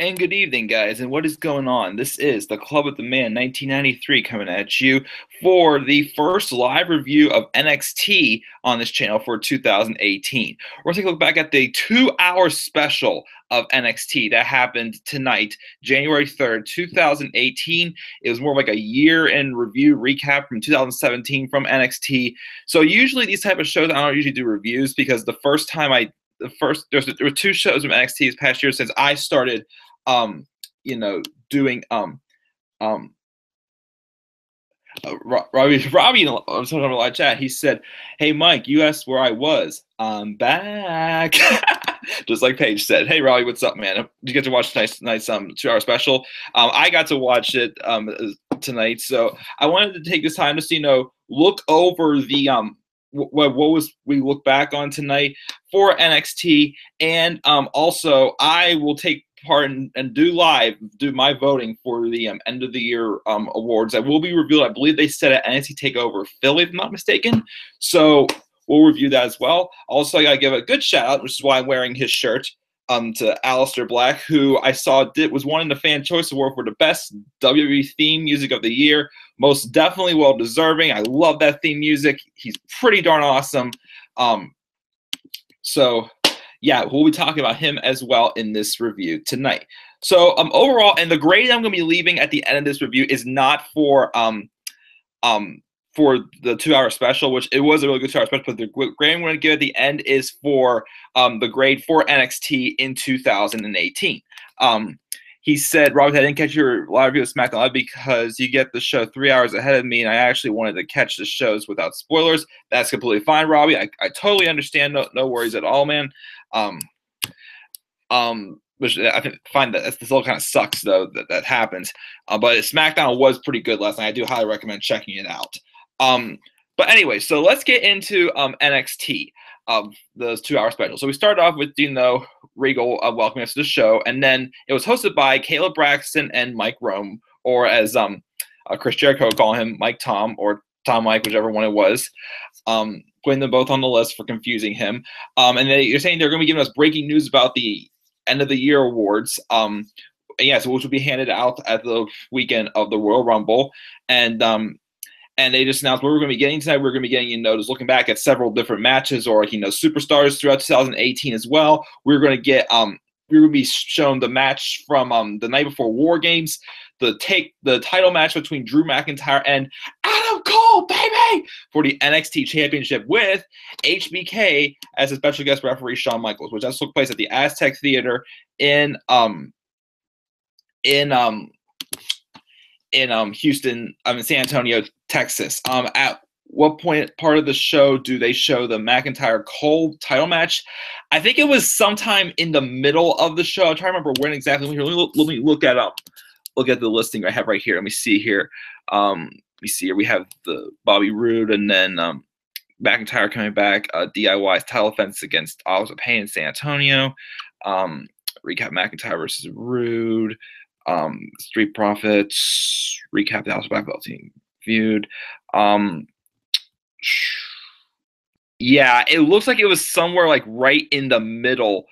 And good evening, guys, and what is going on? This is the Club with the Man 1993 coming at you for the first live review of NXT on this channel for 2018. We're going to take a look back at the 2-hour special of NXT that happened tonight, January 3rd, 2018. It was more like a year in review recap from 2017 from NXT. So usually these type of shows, I don't usually do reviews because there were two shows from NXT this past year since I started doing um Robbie I was talking about a live chat. He said, "Hey Mike, you asked where I was. I'm back." Just like Paige said. Hey Robbie, what's up, man? Did you get to watch nice 2-hour special? I got to watch it tonight, so I wanted to take this time to look over the what was we look back on tonight for NXT, and also I will take part and do my voting for the end of the year awards that will be revealed. I believe they said at NXT Takeover Philly, if I'm not mistaken. So we'll review that as well. Also, I gotta give a good shout out, which is why I'm wearing his shirt, to Aleister Black, who I saw was won in the Fan Choice Award for the best WWE theme music of the year. Most definitely well deserving. I love that theme music. He's pretty darn awesome. So yeah, we'll be talking about him as well in this review tonight. So overall, and the grade I'm going to be leaving at the end of this review is not for the 2-hour special, which it was a really good 2-hour special, but the grade I'm going to give at the end is for the grade for NXT in 2018. He said, Robert, I didn't catch your live review of SmackDown Live because you get the show 3 hours ahead of me, and I actually wanted to catch the shows without spoilers. That's completely fine, Robbie. I totally understand. No worries at all, man. Which I find that this all kind of sucks, though, that happens. But SmackDown was pretty good last night. I do highly recommend checking it out. But anyway, so let's get into NXT. Those 2-hour specials. So we started off with Regal welcoming us to the show, and then it was hosted by Caleb Braxton and Mike Rome, or as Chris Jericho would call him, Mike Tom, or Tom Mike, whichever one it was. Putting them both on the list for confusing him. And you're saying they're going to be giving us breaking news about the end of the year awards. Yes, which will be handed out at the weekend of the Royal Rumble, and they just announced what we're going to be getting tonight. We're going to be getting, just looking back at several different matches or, superstars throughout 2018 as well. We're going to be shown the match from the night before War Games, the title match between Drew McIntyre and Adam Cole, baby, for the NXT Championship with HBK as a special guest referee, Shawn Michaels, which just took place at the Aztec Theater in Houston, San Antonio, Texas. At what part of the show do they show the McIntyre Cole title match? I think it was sometime in the middle of the show. I'm trying to remember when exactly. Let me look at the listing I have right here. Let me see here. We have the Bobby Roode, and then McIntyre coming back. DIY's title defense against Oliver Payne in San Antonio. Recap McIntyre versus Roode. Street Profits, recap the House of Black Belt team feud. Yeah, it looks like it was somewhere like right in the middle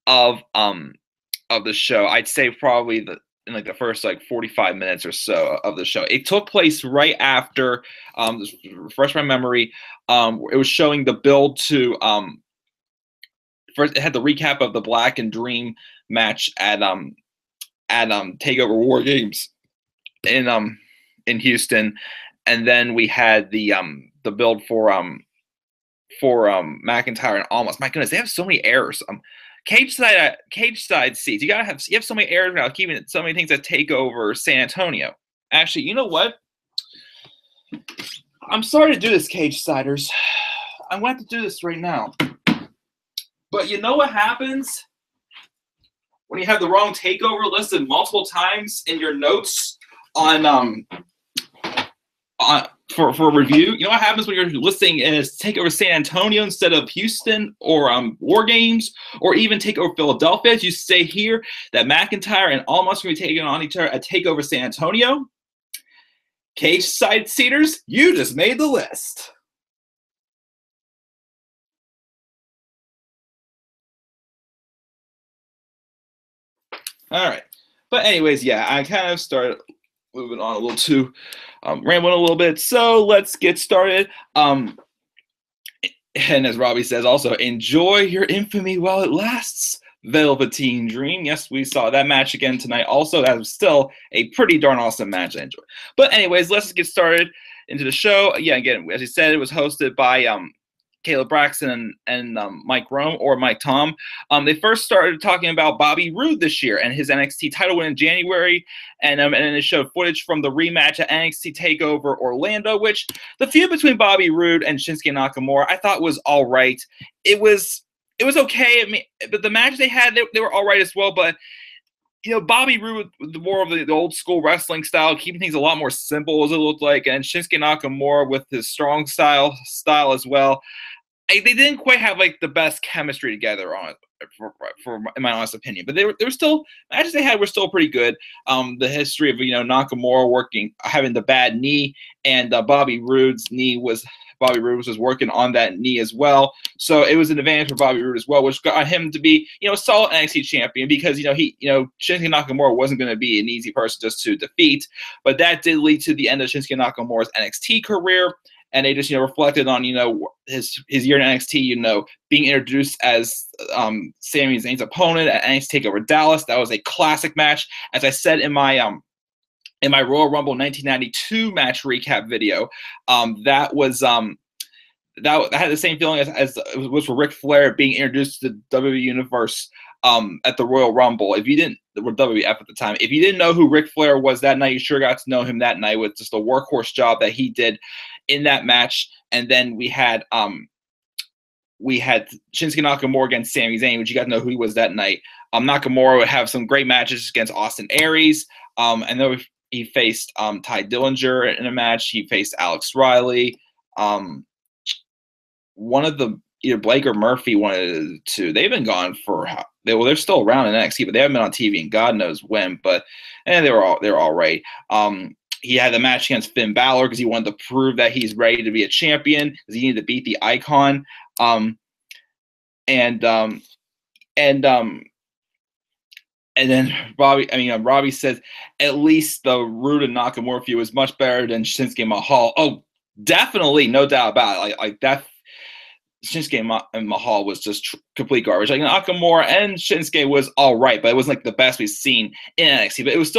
of the show. I'd say probably in the first 45 minutes or so of the show. It took place right after, refresh my memory, it was showing the build to first it had the recap of the Black and Dream match at Takeover War Games in Houston, and then we had the build for McIntyre and Almost. My goodness, they have so many errors. Cage side seats. You have so many errors now, keeping so many things at Takeover San Antonio. Actually, you know what? I'm sorry to do this, Cage siders. I'm going to have to do this right now. But you know what happens when you have the wrong takeover listed multiple times in your notes for a review? You know what happens when you're listing as Takeover San Antonio instead of Houston or War Games or even Takeover Philadelphia? As you say here that McIntyre and Almost are going to be taking on each other at Takeover San Antonio. Cage side seaters, you just made the list. All right. But anyways, yeah, I kind of started moving on a little too, rambling a little bit. So let's get started. And as Robbie says, also enjoy your infamy while it lasts. Velveteen Dream. Yes, we saw that match again tonight. Also, that was still a pretty darn awesome match I enjoyed. But anyways, let's get started into the show. Yeah, again, as you said, it was hosted by Caleb Braxton and Mike Rome or Mike Tom. They first started talking about Bobby Roode this year and his NXT title win in January, and then it showed footage from the rematch at NXT Takeover Orlando, which the feud between Bobby Roode and Shinsuke Nakamura I thought was all right. It was okay. I mean, but the matches they had, they were all right as well. But Bobby Roode with more of the old school wrestling style, keeping things a lot more simple as it looked like, and Shinsuke Nakamura with his strong style as well. They didn't quite have like the best chemistry together on it, for in my honest opinion. But they were still matches they had were still pretty good. The history of Nakamura having the bad knee, and Bobby Roode was working on that knee as well. So it was an advantage for Bobby Roode as well, which got him to be, a solid NXT champion because, Shinsuke Nakamura wasn't going to be an easy person just to defeat. But that did lead to the end of Shinsuke Nakamura's NXT career. And they just, reflected on, his year in NXT, being introduced as Sami Zayn's opponent at NXT TakeOver Dallas. That was a classic match. As I said in my Royal Rumble 1992 match recap video, that had the same feeling as it was for Ric Flair being introduced to the WWE Universe at the Royal Rumble. If you didn't, or WWF at the time, if you didn't know who Ric Flair was that night, you sure got to know him that night with just a workhorse job that he did in that match. And then we had Shinsuke Nakamura against Sami Zayn, which you got to know who he was that night. Nakamura would have some great matches against Austin Aries. And then he faced Ty Dillinger in a match. He faced Alex Riley. One of the either Blake or Murphy wanted to. They've been gone for they're still around in NXT, but they haven't been on TV in God knows when. But they're all right. He had the match against Finn Balor because he wanted to prove that he's ready to be a champion because he needed to beat the Icon. And then Robbie says at least the Roode and Nakamura feud was much better than Shinsuke Mahal. Oh, definitely, no doubt about it. Like that. Shinsuke and Mahal was just complete garbage. Like Nakamura and Shinsuke was all right, but it wasn't like the best we've seen in NXT. But it was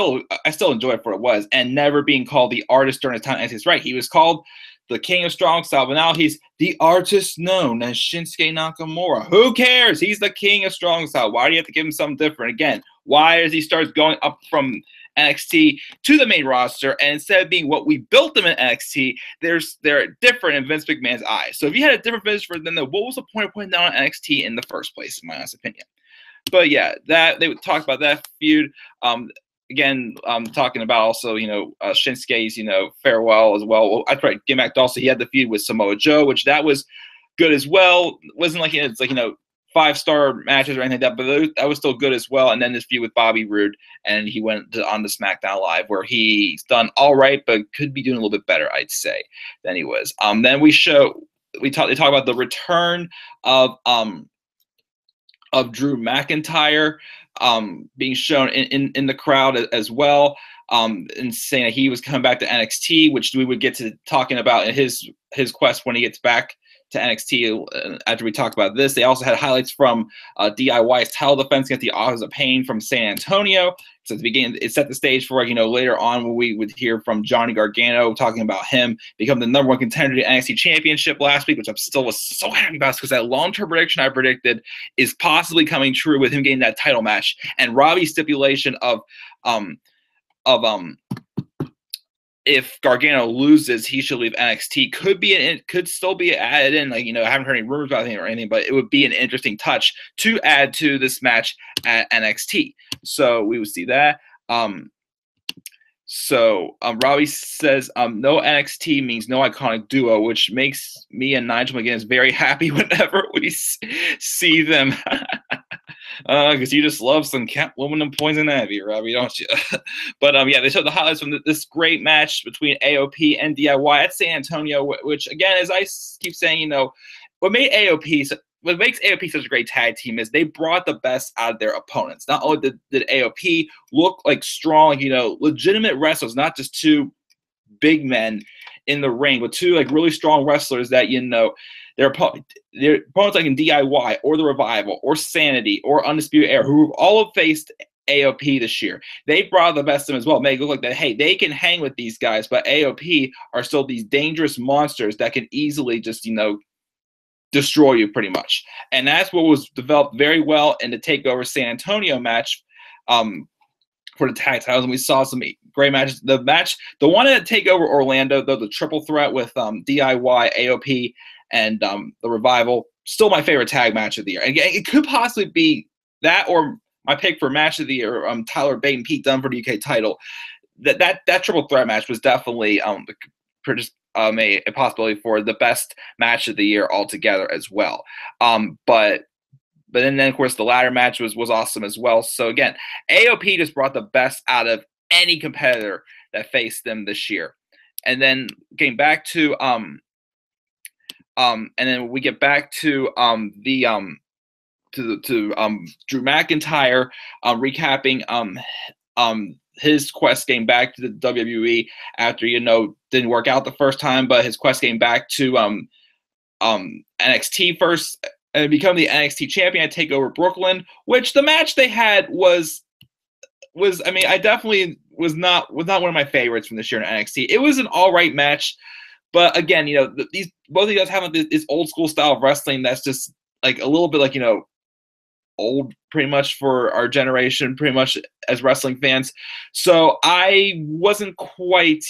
I still enjoyed it for what it was, and never being called the artist during his time in NXT. Right, he was called the King of Strong Style, but now he's the artist known as Shinsuke Nakamura. Who cares? He's the King of Strong Style. Why do you have to give him something different again? Why as he starts going up from NXT to the main roster, and instead of being what we built them in NXT, they're different in Vince McMahon's eyes. So if you had a different vision for them, then what was the point of putting down NXT in the first place, in my honest opinion? But yeah, that they would talk about that feud. Again, talking about also, Shinsuke's, farewell as well. Well, I tried getting back to also he had the feud with Samoa Joe, which that was good as well. It wasn't like it's like 5-star matches or anything like that, but that was still good as well. And then this feud with Bobby Roode, and he went on to SmackDown Live, where he's done all right, but could be doing a little bit better, I'd say, than he was. Then they talk about the return of Drew McIntyre being shown in the crowd as well, and saying that he was coming back to NXT, which we would get to talking about in his quest when he gets back to NXT after we talk about this. They also had highlights from DIY's title defense against the Authors of Pain from San Antonio. So at the beginning, it set the stage for later on when we would hear from Johnny Gargano talking about him becoming the #1 contender to the NXT Championship last week, which I'm still was so happy about because that long-term prediction I predicted is possibly coming true with him getting that title match. And Robbie's stipulation of if Gargano loses, he should leave NXT. Could still be added in. Like, I haven't heard any rumors about anything or anything, but it would be an interesting touch to add to this match at NXT. So we would see that. Robbie says, no NXT means no iconic duo, which makes me and Nigel McGuinness very happy whenever we see them. Because you just love some Catwoman and Poison Ivy, Robbie, don't you? But yeah, they showed the highlights from this great match between AOP and DIY at San Antonio, which again, as I keep saying, what made AOP what makes AOP such a great tag team is they brought the best out of their opponents. Not only did AOP look like strong, legitimate wrestlers, not just two big men in the ring, but two like really strong wrestlers that their opponents like in DIY or the Revival or Sanity or Undisputed Era, who all have faced AOP this year. They brought the best of them as well, make it look like that, hey, they can hang with these guys, but AOP are still these dangerous monsters that can easily just, destroy you pretty much. And that's what was developed very well in the TakeOver San Antonio match for the tag titles. And we saw some great matches. The one at TakeOver Orlando, though, the triple threat with DIY, AOP, and the Revival, still my favorite tag match of the year. And it could possibly be that or my pick for match of the year, Tyler Bate and Pete Dunne for the UK title. That triple threat match was definitely a possibility for the best match of the year altogether as well. But then of course the ladder match was awesome as well. So again, AOP just brought the best out of any competitor that faced them this year. And then getting back to and then we get back to Drew McIntyre recapping his quest getting back to the WWE after didn't work out the first time, but his quest getting back to NXT first and become the NXT champion at TakeOver Brooklyn, which the match they had was I definitely was not one of my favorites from this year in NXT. It was an all right match, but again, both of you guys have this old school style of wrestling that's just like a little bit like old pretty much for our generation, pretty much as wrestling fans. So I wasn't quite,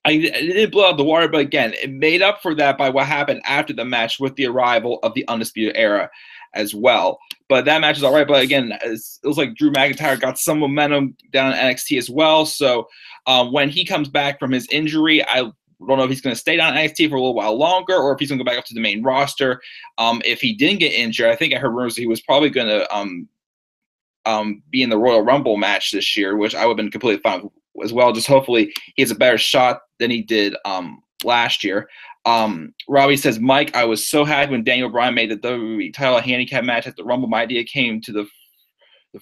I didn't blow out the water, but again, it made up for that by what happened after the match with the arrival of the Undisputed Era as well. But that match is all right. But again, it was like Drew McIntyre got some momentum down in NXT as well. So when he comes back from his injury, I don't know if he's going to stay down in NXT for a little while longer or if he's going to go back up to the main roster. If he didn't get injured, I think I heard rumors he was probably going to be in the Royal Rumble match this year, which I would have been completely fine with as well. Just hopefully he has a better shot than he did last year. Robbie says, Mike, I was so happy when Daniel Bryan made the WWE title handicap match at the Rumble. My idea came to the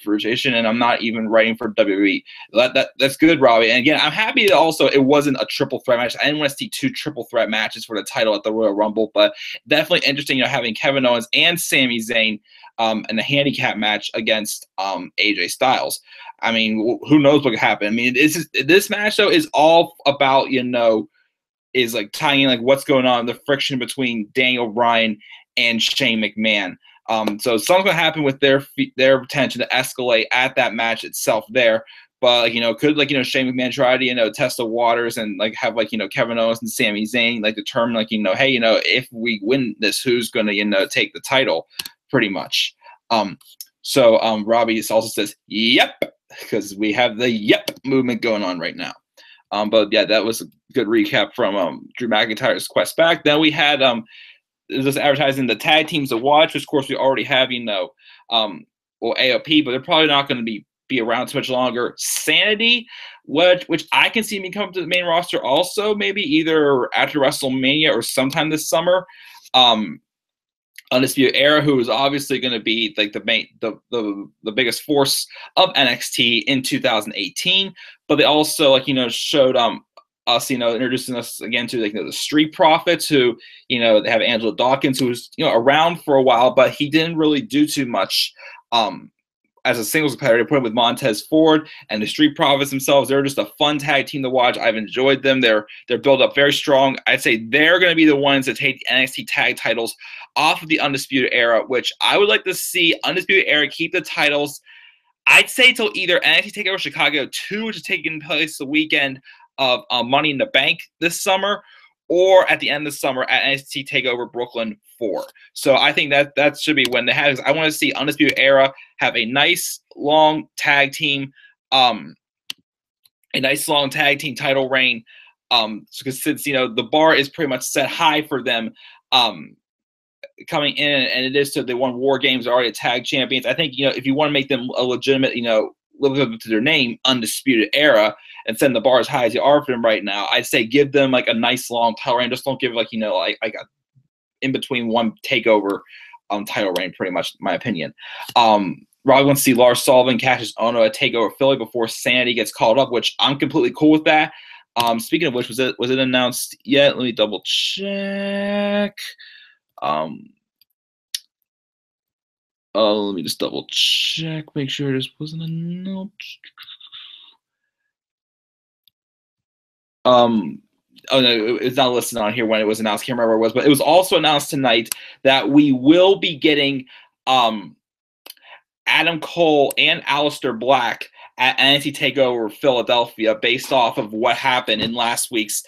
fruition, and I'm not even writing for WWE. That's good, Robbie. And again, I'm happy that also it wasn't a triple threat match. I didn't want to see two triple threat matches for the title at the Royal Rumble, but definitely interesting, having Kevin Owens and Sami Zayn in the handicap match against AJ Styles. I mean, who knows what could happen? I mean, this match though is all about is like tying in like what's going on, the friction between Daniel Bryan and Shane McMahon. So something's gonna happen with their intention to escalate at that match itself there. But could Shane McMahon try to test the waters and like have Kevin Owens and Sami Zayn determine hey if we win this, who's gonna take the title, pretty much. So Robbie also says yep, because we have the yep movement going on right now. But yeah, that was a good recap from Drew McIntyre's quest back. Then we had just advertising the tag teams to watch, which of course we already have, AOP, but they're probably not going to be around too much longer. Sanity, which I can see me come to the main roster also, maybe either after WrestleMania or sometime this summer. Undisputed Era, who is obviously going to be like the biggest force of NXT in 2018, but they also showed us, introducing us again to the Street Profits, who they have Angelo Dawkins, who was around for a while, but he didn't really do too much as a singles competitor. Put him with Montez Ford and the Street Profits themselves. They're just a fun tag team to watch. I've enjoyed them. They're built up very strong. I'd say they're going to be the ones that take the NXT tag titles off of the Undisputed Era, which I would like to see Undisputed Era keep the titles. I'd say till either NXT TakeOver Chicago 2, which is taking place the weekend of Money in the Bank this summer, or at the end of the summer at NXT TakeOver Brooklyn 4. So I think that should be when they have. I want to see Undisputed Era have a nice long tag team, title reign. Because since the bar is pretty much set high for them, coming in, and it is so they won War Games, are already tag champions. I think if you want to make them a legitimate, live to their name, Undisputed Era, and send the bar as high as you are for them right now, I'd say give them like a nice long title reign. Just don't give like a in between one takeover title reign, pretty much, in my opinion. Robbie wants to see Lars Sullivan catches Ono at TakeOver Philly before Sanity gets called up, which I'm completely cool with that. Speaking of which, was it announced yet? Let me double check. Let me just double check, make sure this wasn't announced. Oh no, it's not listed on here when it was announced. Can't remember where it was, but it was also announced tonight that we will be getting Adam Cole and Aleister Black at NXT TakeOver Philadelphia, based off of what happened in last week's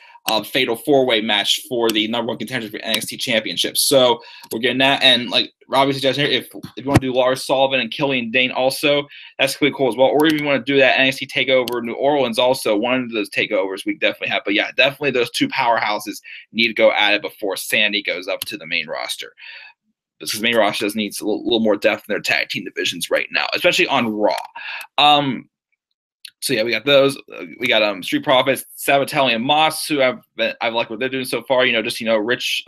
Fatal 4-Way match for the number 1 contender for NXT Championship. So we're getting that, and like Robbie suggested here, if you want to do Lars Sullivan and Killian Dane also, that's really cool as well. Or if you want to do that NXT TakeOver New Orleans also, one of those takeovers we definitely have. But yeah, definitely those two powerhouses need to go at it before Sandy goes up to the main roster. Because main roster just needs a little more depth in their tag team divisions right now, especially on Raw. So yeah, we got those. We got Street Profits, Sabatelli, and Moss, who I've liked what they're doing so far. Just rich,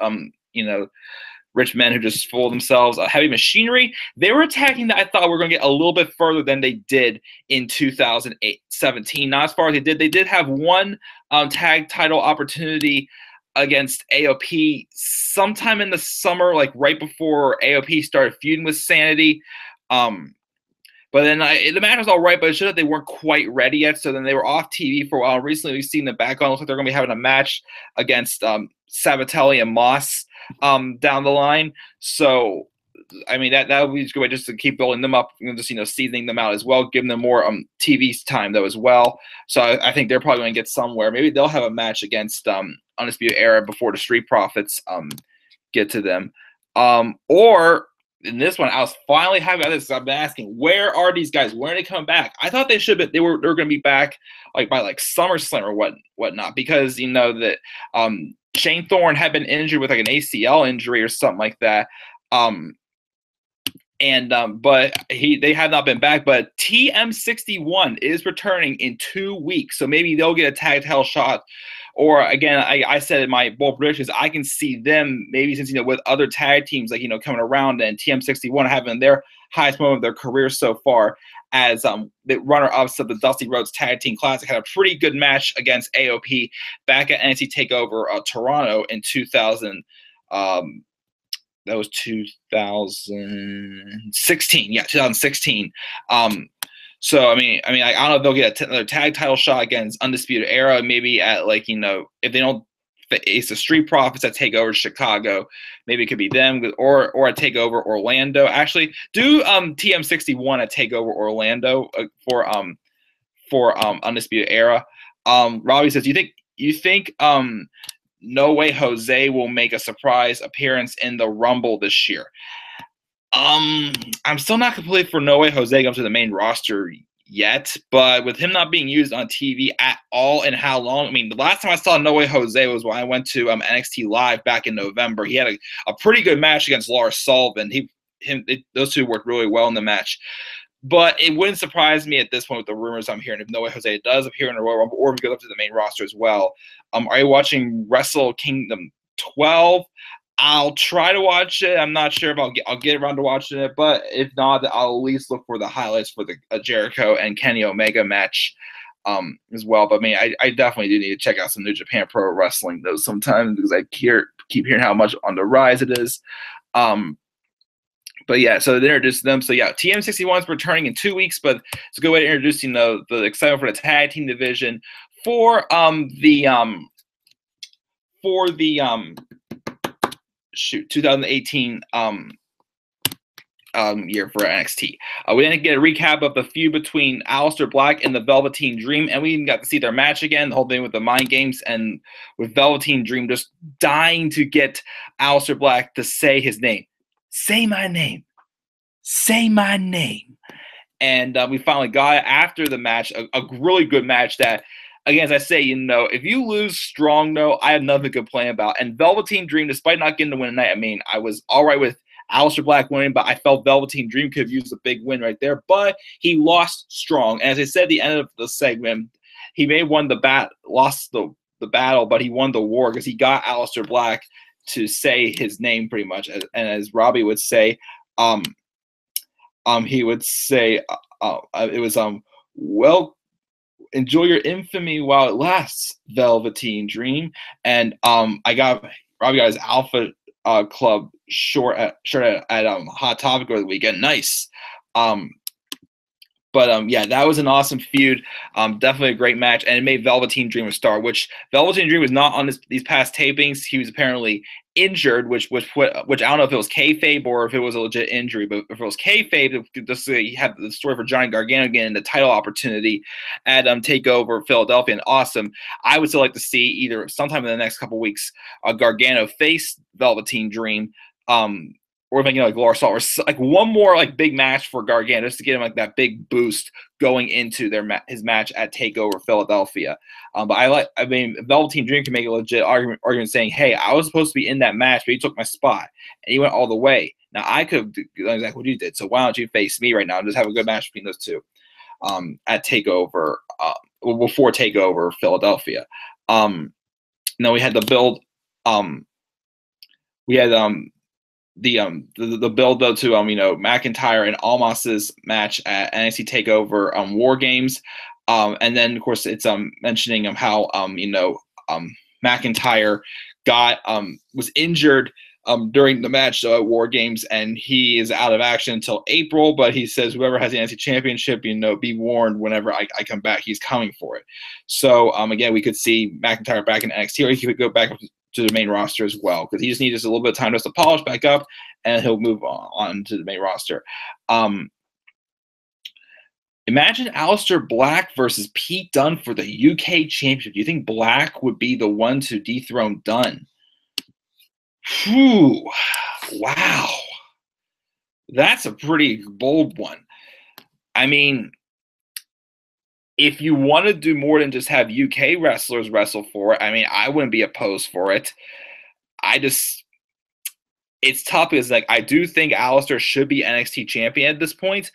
rich men who just fool themselves. Heavy Machinery, they were attacking that I thought were going to get a little bit further than they did in 2017. Not as far as they did. They did have one tag title opportunity against AOP sometime in the summer, like right before AOP started feuding with Sanity. But then the match was all right, but it showed that they weren't quite ready yet. So then they were off TV for a while. Recently, we've seen them back on. Looks like they're going to be having a match against Sabatelli and Moss down the line. So, I mean, that would be a good way just to keep building them up, just seasoning them out as well, giving them more TV time though as well. So I think they're probably going to get somewhere. Maybe they'll have a match against Undisputed Era before the Street Profits get to them, or. In this one, I was finally happy about this. I've been asking, where are these guys? When are they coming back? I thought they should have. They were going to be back by SummerSlam or whatnot, because that Shane Thorne had been injured with an ACL injury or something like that. But they have not been back. But TM61 is returning in 2 weeks, so maybe they'll get a tag title shot. Or again, I said in my bold predictions, I can see them maybe since with other tag teams coming around, and TM61 having their highest moment of their career so far as the runner-ups of the Dusty Rhodes Tag Team Classic, had a pretty good match against AOP back at NXT TakeOver Toronto in 2000. That was 2016. Yeah, 2016. So I mean, I don't know if they'll get another tag title shot against Undisputed Era. Maybe at if they don't face the Street Profits that take over Chicago, maybe it could be them, or a takeover Orlando. Actually, do TM61 at takeover Orlando for Undisputed Era. Robbie says, you think No Way Jose will make a surprise appearance in the Rumble this year? I'm still not completely for No Way Jose going to the main roster yet, but with him not being used on TV at all and how long, I mean, the last time I saw No Way Jose was when I went to NXT Live back in November. He had a pretty good match against Lars Sullivan. Those two worked really well in the match. But it wouldn't surprise me at this point with the rumors I'm hearing if No Way Jose does appear in the Royal Rumble or if he goes up to the main roster as well. Are you watching Wrestle Kingdom 12? I'll try to watch it. I'm not sure if I'll get around to watching it, but if not, I'll at least look for the highlights for the Jericho and Kenny Omega match as well. But I mean, I definitely do need to check out some New Japan Pro Wrestling though sometimes, because I keep hearing how much on the rise it is. But yeah, so they introduced them. So yeah, TM61 is returning in 2 weeks, but it's a good way to introduce the excitement for the tag team division for the 2018 year for NXT. We didn't get a recap of the feud between Aleister Black and the Velveteen Dream, and we even got to see their match again, the whole thing with the mind games, and with Velveteen Dream just dying to get Aleister Black to say his name. Say my name. Say my name. And we finally got it after the match, a really good match that, again, as I say, if you lose strong, though, I have nothing to complain about. And Velveteen Dream, despite not getting the win tonight, I mean, I was all right with Aleister Black winning, but I felt Velveteen Dream could have used a big win right there. But he lost strong. And as I said at the end of the segment, he may have won lost the battle, but he won the war because he got Aleister Black to say his name pretty much, and as Robbie would say, he would say, it was well, enjoy your infamy while it lasts, Velveteen Dream. And Robbie got his Alpha Club shirt at Hot Topic over the weekend. Nice. But yeah, that was an awesome feud. Definitely a great match, and it made Velveteen Dream a star. Which Velveteen Dream was not on these past tapings. He was apparently injured, which I don't know if it was kayfabe or if it was a legit injury. But if it was kayfabe, just you have the story for Johnny Gargano getting the title opportunity at Takeover Philadelphia, and awesome. I would still like to see either sometime in the next couple weeks Gargano face Velveteen Dream. Or making like Lars Salt, or like one more like big match for Gargano just to get him like that big boost going into his match at Takeover Philadelphia. But I mean, Velveteen Dream can make a legit argument saying, "Hey, I was supposed to be in that match, but you took my spot, and you went all the way. Now I could have done exactly what you did. So why don't you face me right now and just have a good match between those two at Takeover before Takeover Philadelphia." Now we had the build. We had the build though to McIntyre and Almas's match at NXT Takeover War Games, and then of course it's mentioning how McIntyre was injured during the match at War Games, and he is out of action until April. But he says whoever has the NXT Championship, be warned, whenever I come back, he's coming for it. So again, we could see McIntyre back in NXT, or he could go back to the main roster as well, because he just needs a little bit of time just to polish back up, and he'll move on to the main roster. Imagine Aleister Black versus Pete Dunne for the UK Championship. Do you think Black would be the one to dethrone Dunne? Whew. Wow. That's a pretty bold one. I mean, if you want to do more than just have UK wrestlers wrestle for it, I mean, I wouldn't be opposed for it. It's tough because, like, I do think Aleister should be NXT champion at this point.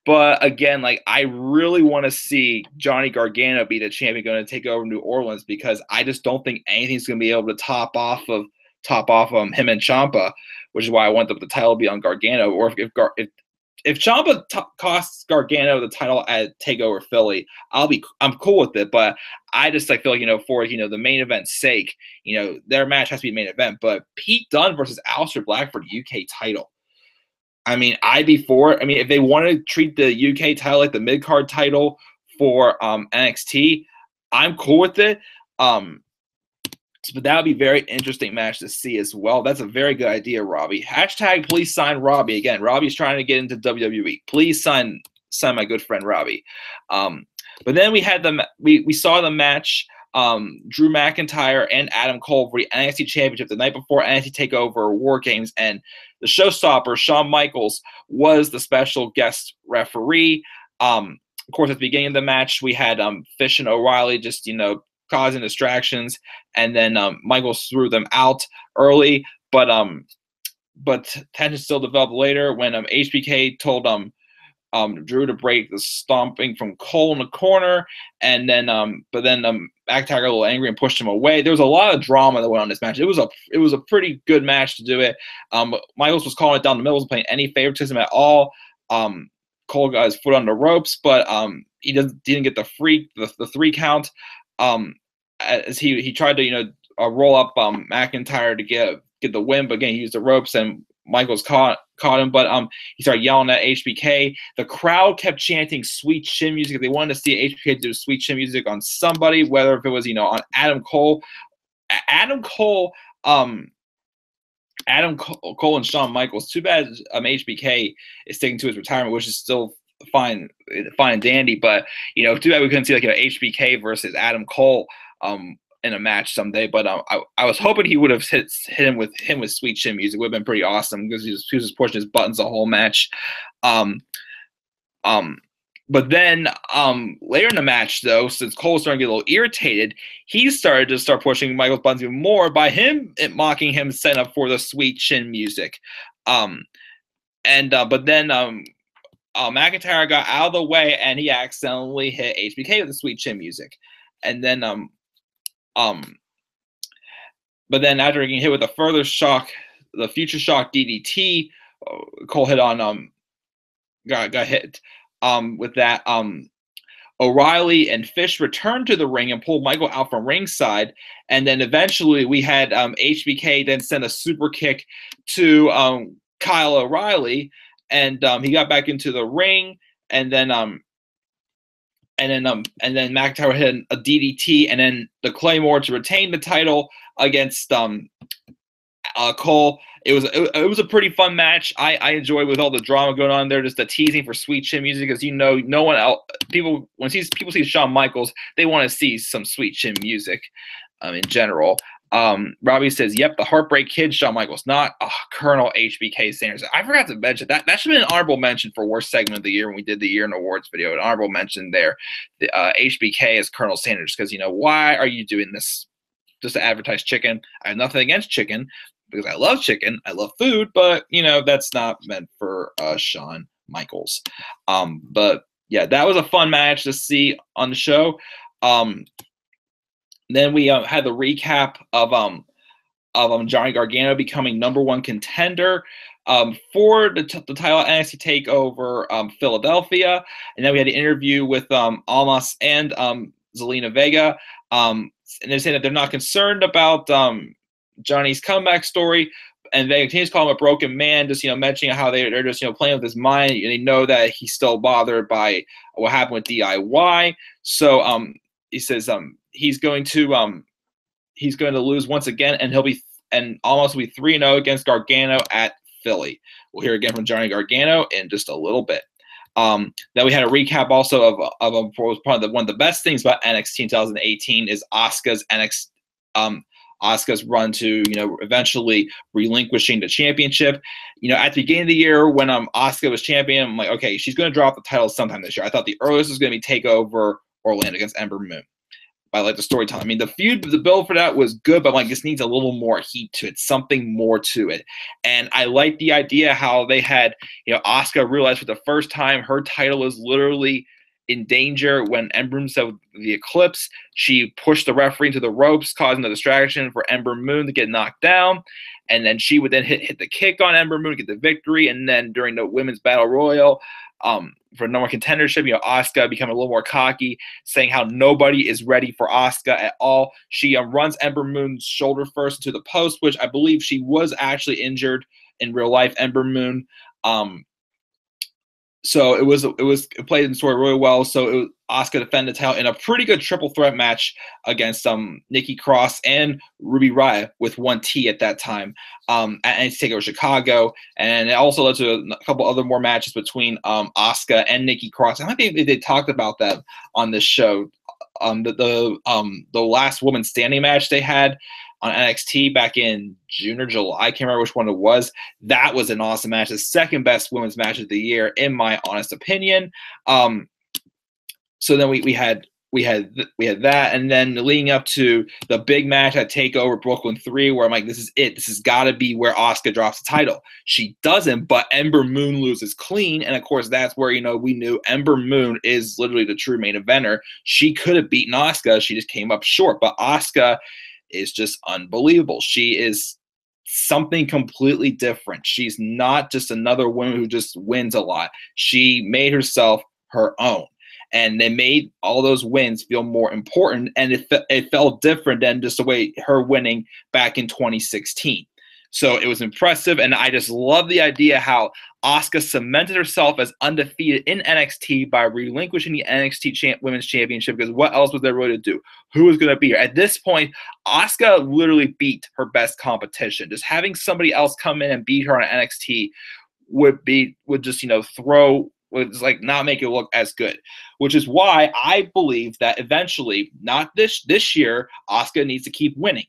But again, like, I really want to see Johnny Gargano be the champion going to take over New Orleans, because I just don't think anything's going to be able to top off him and Ciampa, which is why I want the title to be on Gargano. Or if Ciampa costs Gargano the title at Takeover Philly, I'm cool with it. But I just feel like, for the main event's sake, their match has to be main event. But Pete Dunne versus Aleister Black for the UK title, I mean, I'd be for it. I mean, if they want to treat the UK title like the mid card title for NXT, I'm cool with it. But that would be a very interesting match to see as well. That's a very good idea, Robbie. Hashtag please sign Robbie. Again, Robbie's trying to get into WWE. Please sign my good friend Robbie. But then we had we saw the match, Drew McIntyre and Adam Cole for the NXT Championship the night before NXT TakeOver War Games, and the showstopper, Shawn Michaels, was the special guest referee. Of course, at the beginning of the match, we had Fish and O'Reilly just causing distractions, and then Michaels threw them out early, but tension still developed later when HBK told Drew to break the stomping from Cole in the corner, and then McIntyre got a little angry and pushed him away. There was a lot of drama that went on this match. It was a pretty good match to do it. Michaels was calling it down the middle, wasn't playing any favoritism at all. Cole got his foot on the ropes, but he didn't get the 3 count. As he tried to roll up McIntyre to get the win, but again he used the ropes, and Michaels caught him, but he started yelling at HBK. The crowd kept chanting "Sweet Chin Music." They wanted to see HBK do Sweet Chin Music on somebody, whether if it was on Adam Cole and Shawn Michaels. Too bad HBK is sticking to his retirement, which is still fine and dandy, but too bad we couldn't see HBK versus Adam Cole in a match someday. But I was hoping he would have hit him with Sweet Chin Music. It would have been pretty awesome, because he was pushing his buttons the whole match. But then later in the match, though, since Cole was starting to get a little irritated, he started to pushing Michael's buttons even more by him mocking him, setting up for the Sweet Chin Music. But then McIntyre got out of the way, and he accidentally hit HBK with the Sweet Chin Music. And then but then after getting hit with a further shock, the future shock DDT, Cole hit on got hit with that. O'Reilly and Fish returned to the ring and pulled Michael out from ringside. And then eventually we had HBK then send a super kick to Kyle O'Reilly, and he got back into the ring, and then McIntyre hit a DDT, and then the Claymore to retain the title against Cole. It was a pretty fun match. I enjoyed with all the drama going on there, just the teasing for Sweet Chin music, because no one else, people see Shawn Michaels, they want to see some Sweet Chin music in general. Robbie says, yep, the Heartbreak Kid, Shawn Michaels, not Colonel HBK Sanders. I forgot to mention that. That should have been an honorable mention for worst segment of the year when we did the year in awards video. An honorable mention there. The HBK is Colonel Sanders, because why are you doing this? Just to advertise chicken. I have nothing against chicken, because I love chicken, I love food, but that's not meant for Shawn Michaels. But yeah, that was a fun match to see on the show. Then we had the recap of Johnny Gargano becoming #1 contender for the title at NXT Takeover Philadelphia, and then we had an interview with Almas and Zelina Vega, and they say that they're not concerned about Johnny's comeback story, and Vega continues to call him a broken man, just mentioning how they're just playing with his mind, and they know that he's still bothered by what happened with DIY. So he says he's going to lose once again, and almost will be 3-0 against Gargano at Philly. We'll hear again from Johnny Gargano in just a little bit. Then we had a recap also of probably one of the best things about NXT in 2018 is Asuka's run to eventually relinquishing the championship. At the beginning of the year when Asuka was champion, I'm like, okay, she's going to drop the title sometime this year. I thought the earliest was going to be Takeover Orlando against Ember Moon. I like the storytelling. I mean, the build for that was good, but I'm like, this needs a little more heat to it, something more to it. And I like the idea how they had, Asuka realized for the first time her title was literally in danger when Ember Moon said the Eclipse. She pushed the referee into the ropes, causing a distraction for Ember Moon to get knocked down. And then she would then hit the kick on Ember Moon to get the victory. And then during the Women's Battle Royal, for #1 contendership, Asuka became a little more cocky, saying how nobody is ready for Asuka at all. She runs Ember Moon's shoulder first to the post, which I believe she was actually injured in real life, Ember Moon. So it played in the story really well. So Asuka defended the title in a pretty good triple threat match against Nikki Cross and Ruby Riott with 1T at that time at NXT TakeOver Chicago, and it also led to a couple other more matches between Asuka and Nikki Cross. I think they talked about that on this show. The last woman standing match they had on NXT back in June or July. I can't remember which one it was. That was an awesome match. The second best women's match of the year, in my honest opinion. So then we had that, and then leading up to the big match at TakeOver Brooklyn 3, where I'm like, this is it. This has got to be where Asuka drops the title. She doesn't, but Ember Moon loses clean, and of course that's where we knew Ember Moon is literally the true main eventer. She could have beaten Asuka. She just came up short, but Asuka is just unbelievable. She is something completely different. She's not just another woman who just wins a lot. She made herself her own, and they made all those wins feel more important, and it felt different than just the way her winning back in 2016. So it was impressive, and I just love the idea how Asuka cemented herself as undefeated in NXT by relinquishing the NXT Women's Championship, because what else was there really to do? Who was going to beat her? At this point, Asuka literally beat her best competition. Just having somebody else come in and beat her on NXT would just not make it look as good, which is why I believe that eventually, not this year, Asuka needs to keep winning.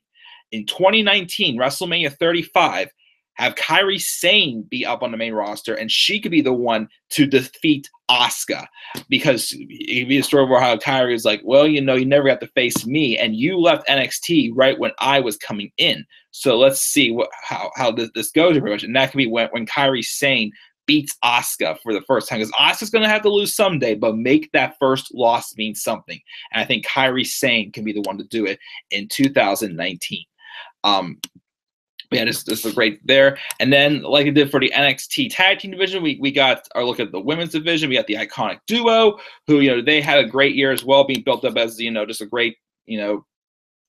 In 2019, WrestleMania 35, have Kairi Sane be up on the main roster, and she could be the one to defeat Asuka, because it could be a story where how Kairi is like, well, you never got to face me, and you left NXT right when I was coming in. So let's see how this goes pretty much, and that could be when Kairi Sane beats Asuka for the first time, because Asuka's going to have to lose someday, but make that first loss mean something. And I think Kairi Sane can be the one to do it in 2019. Yeah, this is great there. And then, like it did for the NXT tag team division, we got our look at the women's division. We got the Iconic Duo, who, they had a great year as well, being built up as, just a great,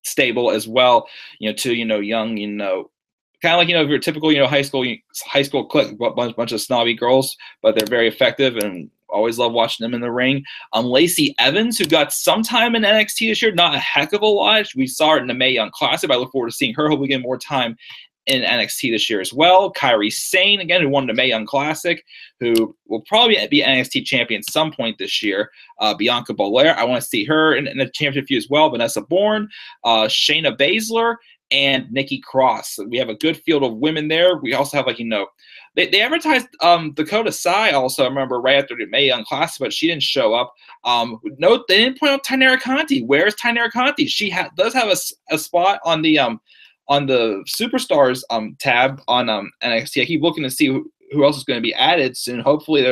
stable as well, to, young, kind of like, if you're typical, high school clique, bunch of snobby girls, but they're very effective and always love watching them in the ring. Lacey Evans, who got some time in NXT this year, not a heck of a lot. We saw her in the Mae Young Classic, but I look forward to seeing her hopefully get more time in NXT this year as well. Kairi Sane, again, who won the Mae Young Classic, who will probably be NXT champion at some point this year. Bianca Belair, I want to see her in the championship feud as well. Vanessa Bourne, Shayna Baszler, and Nikki Cross. We have a good field of women there. We also have, they advertised Dakota Sai also, I remember, right after the Mae Young Classic, but she didn't show up. Note, they didn't point out Tainara Conti. Where's Tainara Conti? She does have a spot on the Superstars tab on NXT. I keep looking to see who else is going to be added soon. Hopefully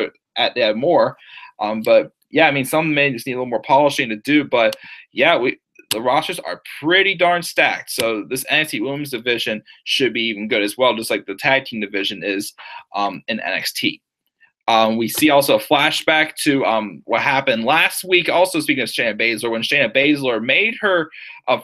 they have more. But yeah, some may just need a little more polishing to do. But yeah, the rosters are pretty darn stacked. So this NXT Women's division should be even good as well, just like the tag team division is in NXT. We see also a flashback to what happened last week. Also, speaking of Shayna Baszler, when Shayna Baszler made her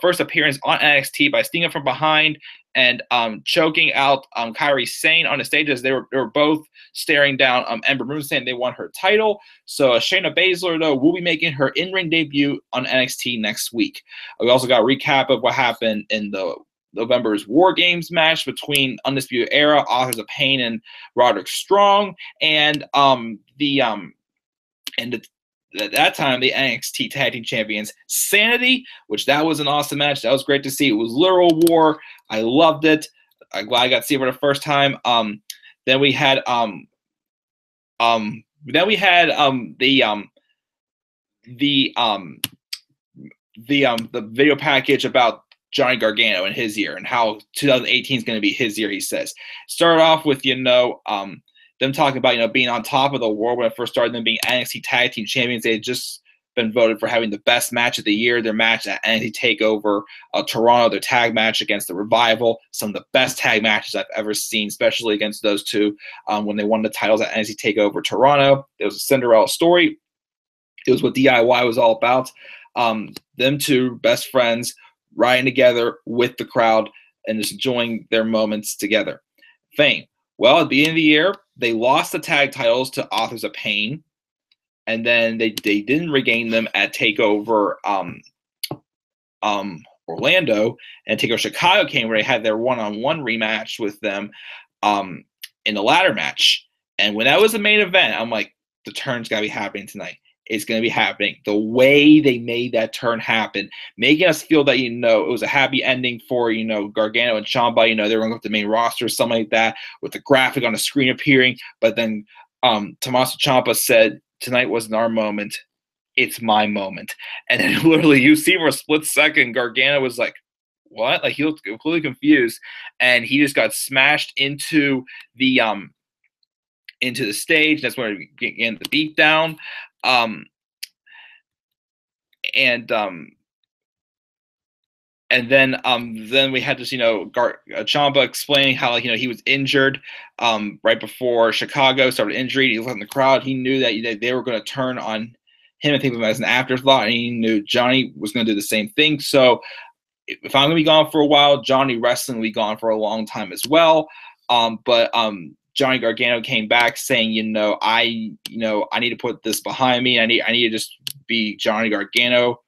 first appearance on NXT by sneaking from behind and choking out Kairi Sane on the stage as they were both staring down Ember Moon, saying they won her title. So Shayna Baszler, though, will be making her in-ring debut on NXT next week. We also got a recap of what happened in the November's War Games match between Undisputed Era, Authors of Pain, and Roderick Strong, and at that time, the NXT Tag Team Champions Sanity, which that was an awesome match. That was great to see. It was literal war. I loved it. I'm glad I got to see it for the first time. Then we had the video package about Johnny Gargano in his year and how 2018 is going to be his year, he says. Started off with, them talking about, being on top of the world when it first started, them being NXT Tag Team Champions. They had just been voted for having the best match of the year. Their match at NXT TakeOver Toronto, their tag match against the Revival, some of the best tag matches I've ever seen, especially against those two when they won the titles at NXT TakeOver Toronto. It was a Cinderella story. It was what DIY was all about. Them two best friends riding together with the crowd and just enjoying their moments together. Fame. Well, at the end of the year, they lost the tag titles to Authors of Pain, and then they didn't regain them at TakeOver Orlando, and TakeOver Chicago came where they had their one-on-one rematch with them in the ladder match. And when that was the main event, I'm like, the turn's got to be happening tonight. It's going to be happening. The way they made that turn happen, making us feel that, it was a happy ending for, Gargano and Ciampa, they were going to go to the main roster or something like that with the graphic on the screen appearing. But then Tommaso Ciampa said, tonight wasn't our moment. It's my moment. And then literally you see for a split second, Gargano was like, what? Like he looked completely confused. And he just got smashed into the stage. That's where we began the beatdown. And then we had this, Ciampa explaining how, he was injured right before Chicago started injury. He was in the crowd. He knew that they were going to turn on him and think of him as an afterthought, and he knew Johnny was going to do the same thing. So if I'm going to be gone for a while, Johnny Wrestling will be gone for a long time as well. But Johnny Gargano came back saying, I need to put this behind me. I need to just be Johnny Gargano.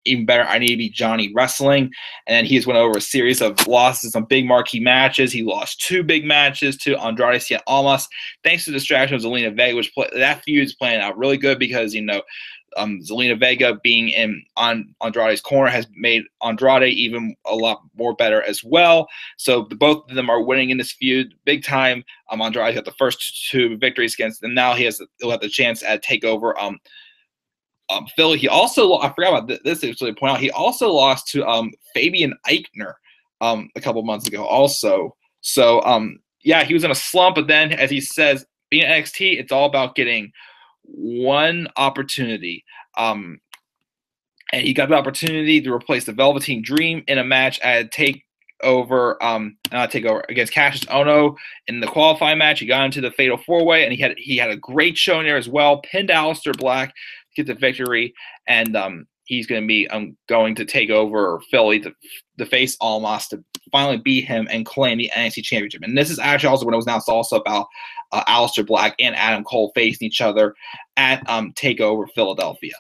Even better, I need to be Johnny Wrestling. And then he just went over a series of losses, some big marquee matches. He lost 2 big matches to Andrade Cien Almas, thanks to the distraction of Zelina Vega, which that feud is playing out really good because, Zelina Vega being on Andrade's corner has made Andrade even a lot more better as well. So both of them are winning in this feud big time. Andrade got the first 2 victories against them. Now he'll have the chance at TakeOver Philly. He also, I forgot about this actually point out, he also lost to Fabian Eichner a couple months ago also. So yeah, he was in a slump, but then as he says, being at NXT, it's all about getting one opportunity. And he got the opportunity to replace the Velveteen Dream in a match at against Cassius Ohno in the qualifying match. He got into the Fatal 4-Way, and he had a great show in there as well. Pinned Aleister Black to get the victory, and he's going to be going to take over Philly to face Almas to finally beat him and claim the NXT Championship. And this is actually also when it was announced also about Aleister Black and Adam Cole facing each other at TakeOver Philadelphia.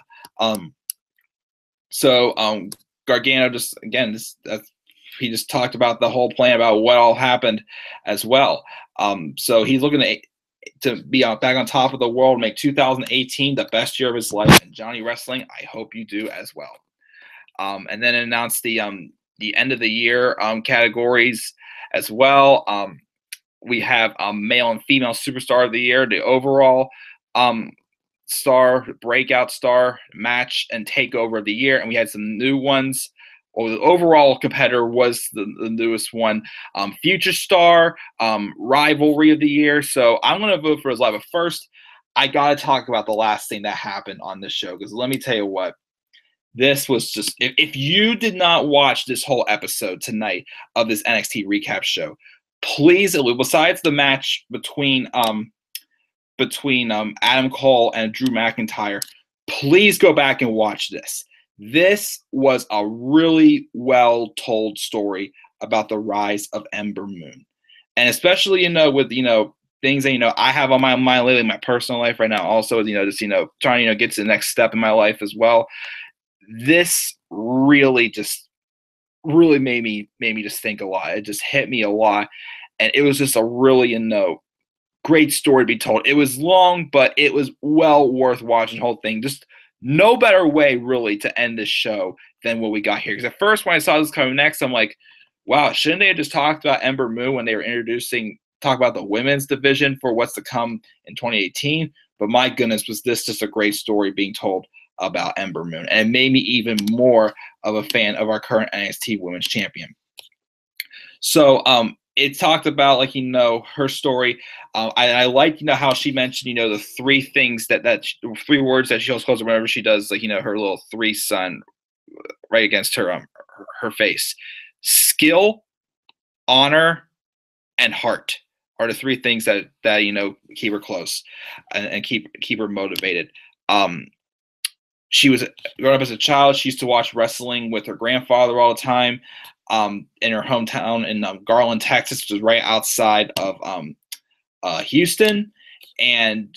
Gargano he just talked about the whole plan about what all happened as well. So he's looking to be back on top of the world, make 2018 the best year of his life. And Johnny Wrestling, I hope you do as well. And then announced the end of the year categories as well. We have male and female superstar of the year, the overall star, breakout star, match, and takeover of the year. And we had some new ones. Well, the overall competitor was the newest one. Future star, rivalry of the year. So I'm going to vote for his live. But first, I got to talk about the last thing that happened on this show. Because let me tell you what. This was just, if you did not watch this whole episode tonight of this NXT recap show, please, besides the match between Adam Cole and Drew McIntyre, please go back and watch this. This was a really well told story about the rise of Ember Moon. And especially, with, things that, I have on my mind lately in my personal life right now, also, just, trying to, get to the next step in my life as well. This really made me just think a lot. It just hit me a lot. And it was just a really, great story to be told. It was long, but it was well worth watching the whole thing. Just no better way, really, to end this show than what we got here. Because at first, when I saw this coming next, I'm like, wow, shouldn't they have just talked about Ember Moon when they were talk about the women's division for what's to come in 2018? But my goodness, was this just a great story being told about Ember Moon. And it made me even more of a fan of our current NXT Women's Champion. So it talked about, her story. I like, how she mentioned, the three things that three words that she always calls whenever she does, her little three sun right against her face. Skill, honor, and heart are the three things that keep her close and keep her motivated. She was growing up as a child. She used to watch wrestling with her grandfather all the time in her hometown in Garland, Texas, which is right outside of Houston. And,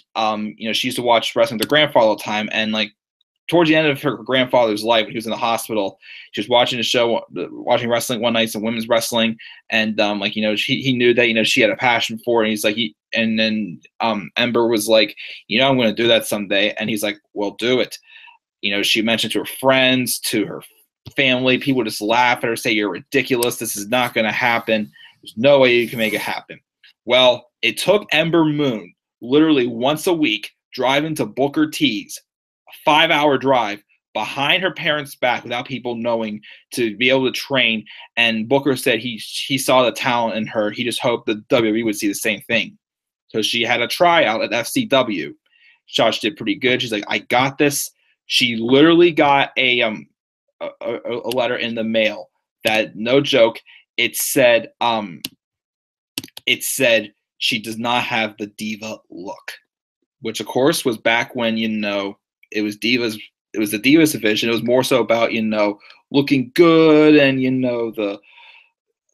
she used to watch wrestling with her grandfather all the time. And, towards the end of her grandfather's life, when he was in the hospital, she was watching the show, watching wrestling one night, some women's wrestling. And, he knew that, she had a passion for it. And he's like, and then Ember was like, I'm going to do that someday. And he's like, well, do it. She mentioned to her friends, to her family, people just laugh at her, say, you're ridiculous. This is not going to happen. There's no way you can make it happen. Well, it took Ember Moon literally once a week driving to Booker T's, a 5-hour drive behind her parents' back without people knowing, to be able to train. And Booker said he saw the talent in her. He just hoped the WWE would see the same thing. So she had a tryout at FCW. Josh did pretty good. She's like, I got this. She literally got a letter in the mail that, no joke, it said she does not have the diva look, which of course was back when, it was divas. It was the divas division. It was more so about, looking good and, the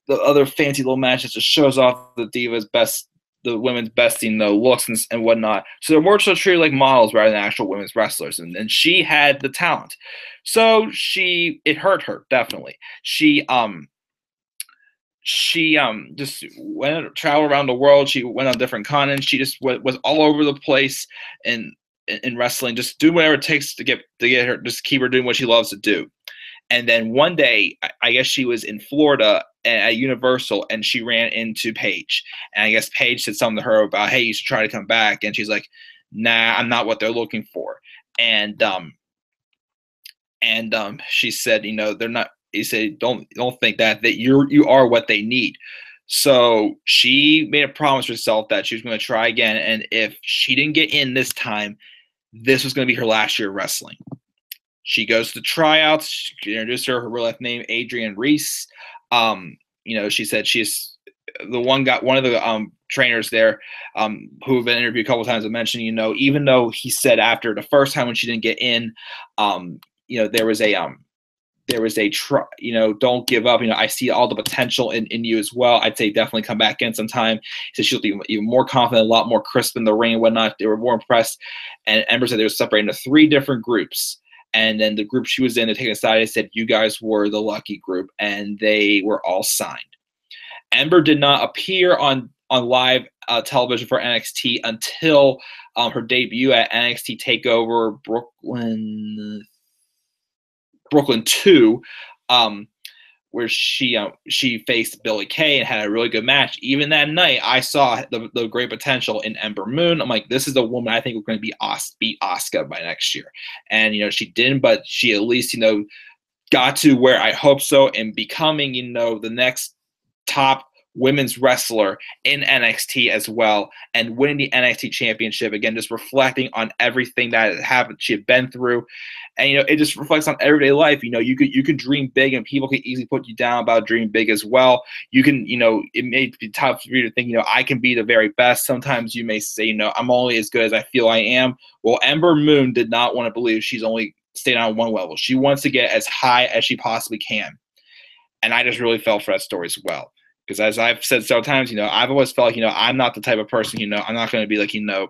other fancy little matches just shows off the divas best, the women's best, looks and whatnot. So they're more so treated like models rather than actual women's wrestlers. And she had the talent. So it hurt her, definitely. She just traveled around the world. She went on different continents. She just was all over the place in wrestling, just do whatever it takes to get her, just keep her doing what she loves to do. And then one day, I guess she was in Florida at Universal, and she ran into Paige. And I guess Paige said something to her about, hey, you should try to come back. And she's like, nah, I'm not what they're looking for. And she said, they're not. He said, don't think that you are what they need. So she made a promise to herself that she was going to try again. And if she didn't get in this time, this was going to be her last year of wrestling. She goes to tryouts. She introduced her real life name, Adrienne Reese. she said she's one of the trainers there who have been interviewed a couple of times. I mentioned, even though he said after the first time when she didn't get in, there was a don't give up. I see all the potential in you as well. I'd say definitely come back in sometime. He said she'll be even more confident, a lot more crisp in the ring and whatnot. They were more impressed. And Ember said they were separated into 3 different groups. And then the group she was in, they taken aside, they said, you guys were the lucky group, and they were all signed. Ember did not appear on live television for NXT until her debut at NXT TakeOver Brooklyn 2, where she faced Billie Kay and had a really good match. Even that night, I saw the great potential in Ember Moon. I'm like, this is a woman I think we're going to beat Asuka by next year. And she didn't, but she at least got to where I hope so, and becoming the next top women's wrestler in NXT as well, and winning the NXT championship again, just reflecting on everything that had happened, she had been through. And it just reflects on everyday life. You could dream big, and people can easily put you down about dreaming big as well. You can, it may be tough for you to think, I can be the very best. Sometimes you may say, I'm only as good as I feel I am. Well, Ember Moon did not want to believe she's only stayed on one level. She wants to get as high as she possibly can. And I just really fell for that story as well. Because as I've said several times, I've always felt like, I'm not the type of person, I'm not going to be like, I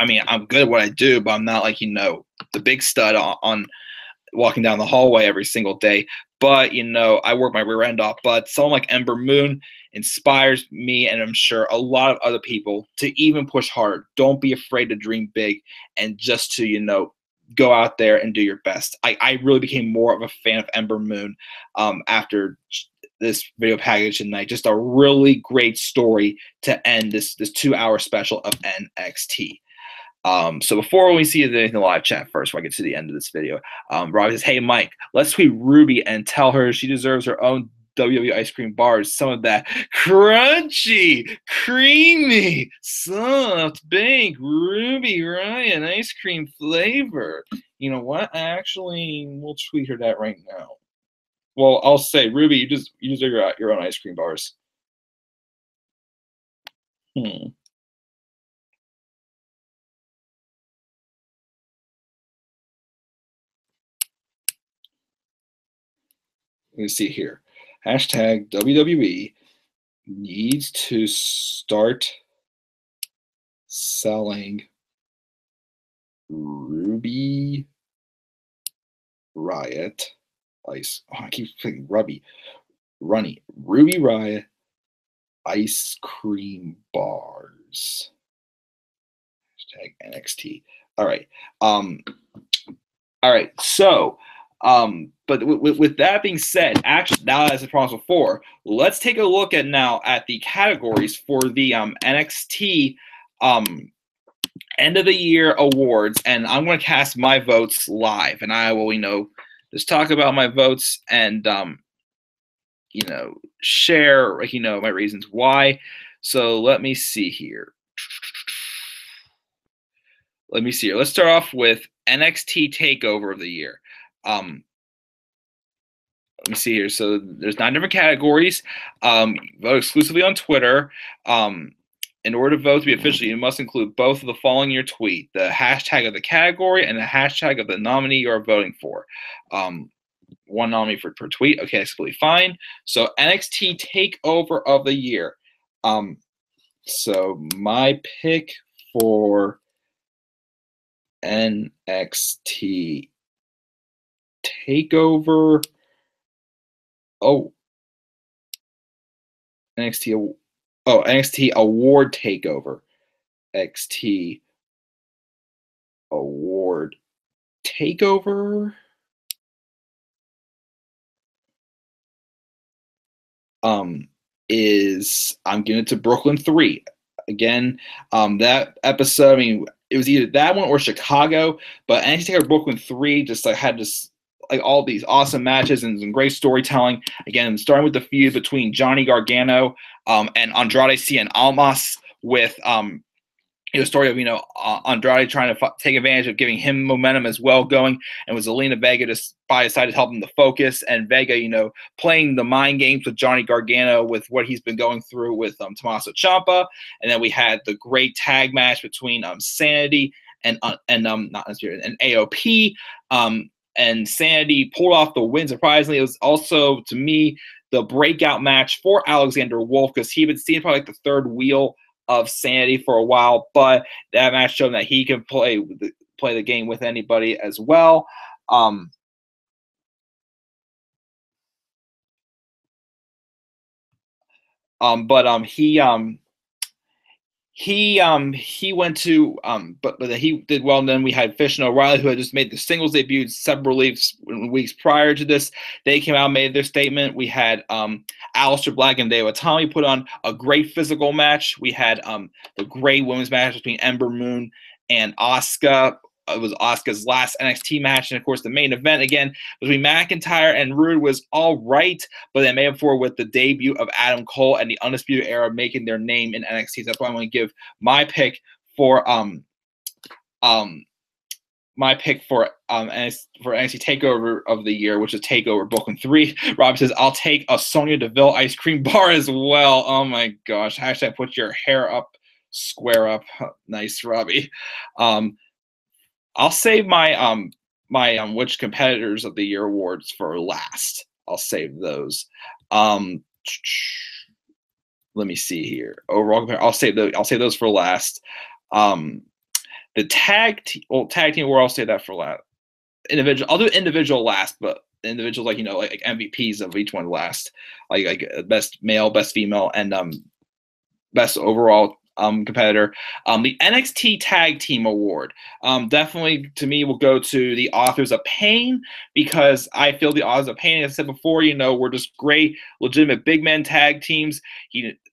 mean, I'm good at what I do, but I'm not like, the big stud on walking down the hallway every single day. But, I work my rear end off. But someone like Ember Moon inspires me, and I'm sure a lot of other people, to even push hard. Don't be afraid to dream big, and just to, go out there and do your best. I really became more of a fan of Ember Moon after this video package tonight. Just a really great story to end this 2-hour special of NXT. So before we see anything in the live chat first, before I get to the end of this video, Robbie says, hey, Mike, let's tweet Ruby and tell her she deserves her own WWE ice cream bars. Some of that crunchy, creamy, soft, baked Ruby Ryan ice cream flavor. You know what? I actually will tweet her that right now. Well, I'll say, Ruby, you deserve your own ice cream bars. Let me see here. Hashtag WWE needs to start selling Ruby Riot ice. Oh, I keep thinking Ruby Riot ice cream bars. Hashtag NXT. All right. All right. So, but with that being said, actually, now as I promised before, let's take a look at the categories for the NXT end of the year awards, and I'm going to cast my votes live, and I will, just talk about my votes and share, my reasons why. So let me see here. Let's start off with NXT TakeOver of the year. Let me see here. So there's 9 different categories. Vote exclusively on Twitter. In order to vote to be official, you must include both of the following in your tweet: the hashtag of the category and the hashtag of the nominee you are voting for. One nominee per tweet. Okay, that's completely fine. So NXT TakeOver of the year. So my pick for NXT TakeOver. Oh, NXT Award Takeover. NXT Award Takeover. I'm giving it to Brooklyn 3. Again, that episode, I mean, it was either that one or Chicago, but NXT TakeOver Brooklyn 3 just had all these awesome matches and some great storytelling. Again, starting with the feud between Johnny Gargano and Andrade Cien Almas with story of Andrade trying to take advantage of giving him momentum as well going, and with Zelina Vega just by his side to help him to focus, and Vega playing the mind games with Johnny Gargano with what he's been going through with Tommaso Ciampa, and then we had the great tag match between Sanity and not necessarily and AOP, and Sanity pulled off the win. Surprisingly, it was also to me the breakout match for Alexander Wolf, because he had been seeing probably like the third wheel of Sanity for a while, but that match showed that he can play the game with anybody as well. He went to but he did well. And then we had Fish and O'Reilly, who had just made the singles debut several weeks prior to this. They came out and made their statement. We had Aleister Black and Dave Atami put on a great physical match. We had the great women's match between Ember Moon and Asuka. It was Asuka's last NXT match, and of course the main event again between McIntyre and Rude was all right, but then made up for with the debut of Adam Cole and the Undisputed Era making their name in NXT. So that's why I'm going to give my pick for NXT Takeover of the Year, which is Takeover Brooklyn 3. Rob says, I'll take a Sonya Deville ice cream bar as well. Oh my gosh. Hashtag put your hair up, square up. Nice, Robbie. I'll save my which competitors of the year awards for last. I'll save those. Let me see here. Overall, I'll save those for last. The tag team award, I'll save that for last. Individual, I'll do individual last, but individuals like MVPs of each one last, like best male, best female, and best overall competitor. The NXT Tag Team Award definitely to me will go to the Authors of Pain, because I feel the Authors of Pain, as I said before, were just great, legitimate big man tag teams.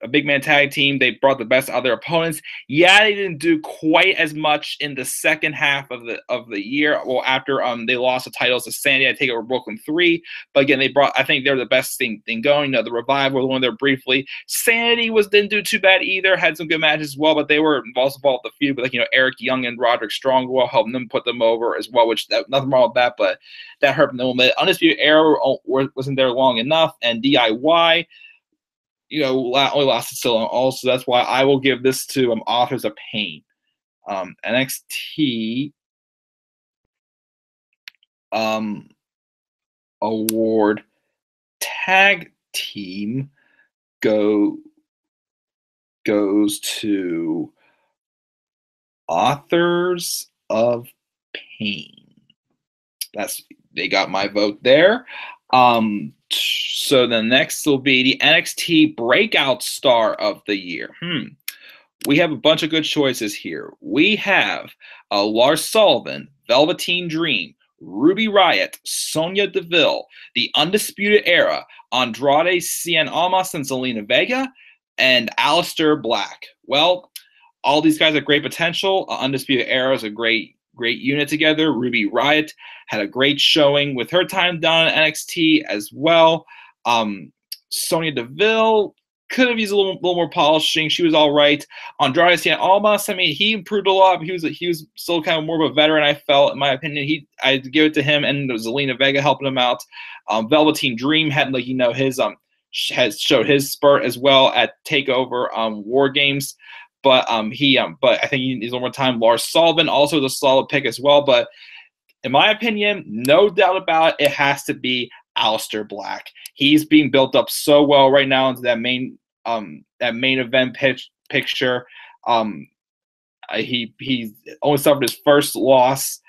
A big man tag team. They brought the best out of their opponents. Yeah, they didn't do quite as much in the second half of the year. Well, after they lost the titles to Sandy, I take over Brooklyn 3. But again, I think they're the best thing going. The Revival was one there briefly. Sanity didn't do too bad either. Had some good matches as well, but they were also involved with the feud. But Eric Young and Roderick Strong helping them put them over as well. Which nothing wrong with that, but that hurt them a little bit. Undisputed Era wasn't there long enough, and DIY. Only lasted so long. Also, that's why I will give this to Authors of Pain. NXT award tag team goes to Authors of Pain. They got my vote there. So the next will be the NXT Breakout Star of the Year. We have a bunch of good choices here. We have Lars Sullivan, Velveteen Dream, Ruby Riott, Sonya Deville, The Undisputed Era, Andrade Cien Almas and Zelina Vega, and Aleister Black. Well, all these guys have great potential. Undisputed Era is a great unit together. Ruby Riott had a great showing with her time down at NXT as well. Sonya Deville could have used a little more polishing. She was all right. Andrade Cien Almas, he improved a lot. He was still kind of more of a veteran, I felt, in my opinion. I'd give it to him, and Zelina Vega helping him out. Velveteen Dream had his has showed his spurt as well at Takeover War Games. But I think he needs one more time. Lars Sullivan also is a solid pick as well. But in my opinion, no doubt about it, it has to be Aleister Black. He's being built up so well right now into that main event picture. He only suffered his first loss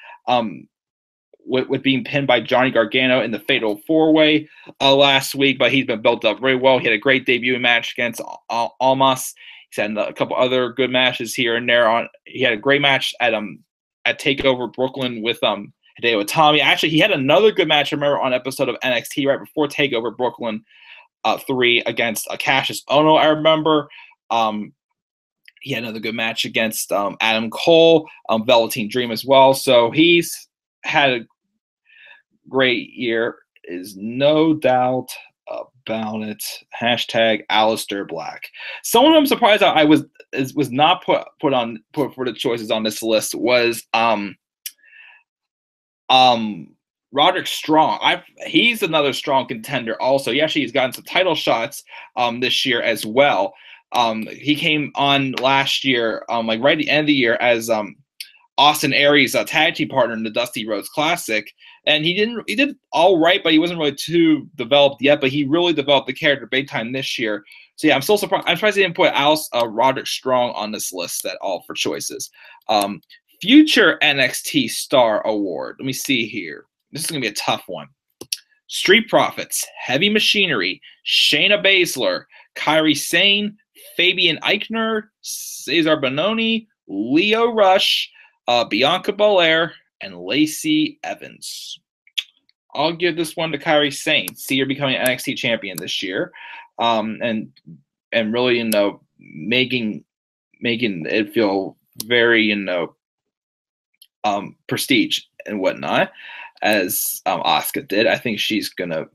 with being pinned by Johnny Gargano in the Fatal 4-Way last week, but he's been built up very well. He had a great debut match against Almas. He's had a couple other good matches here and there. He had a great match at Takeover Brooklyn with Hideo Itami. Actually, he had another good match, I remember, on an episode of NXT right before Takeover Brooklyn 3 against Cassius Ohno, I remember. He had another good match against Adam Cole, Velveteen Dream as well. So he's had a great year, is no doubt about it? Hashtag Alistair Black. Someone I'm surprised I was not put for the choices on this list was Roderick Strong. He's another strong contender also. He actually has gotten some title shots this year as well. He came on last year, like right at the end of the year, as Austin Aries' tag team partner in the Dusty Rhodes Classic, and he did all right, but he wasn't really too developed yet. But he really developed the character big time this year. So yeah, I'm still surprised. I'm surprised they didn't put Roderick Strong on this list at all for choices. Future NXT Star Award. Let me see here. This is gonna be a tough one. Street Profits, Heavy Machinery, Shayna Baszler, Kairi Sane, Fabian Eichner, Cesar Bononi, Leo Rush, Bianca Belair, and Lacey Evans. I'll give this one to Kairi Sane. See her becoming NXT champion this year, and really, making it feel very, prestige and whatnot, as Asuka did. I think she's gonna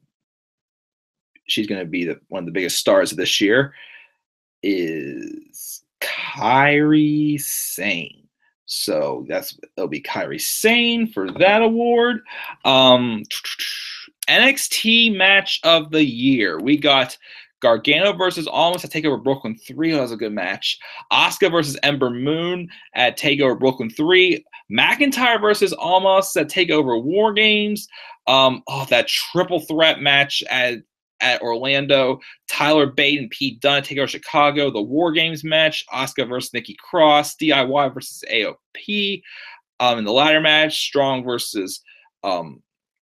be one of the biggest stars of this year. Is Kairi Sane. So it'll be Kairi Sane for that award. NXT match of the year. We got Gargano versus Almas at TakeOver Brooklyn 3. That was a good match. Asuka versus Ember Moon at TakeOver Brooklyn 3. McIntyre versus Almas at TakeOver War Games. That triple threat match at Orlando. Tyler Bate and Pete Dunne at TakeOver Chicago. The War Games match. Asuka versus Nikki Cross. DIY versus AOP. In the ladder match, Strong versus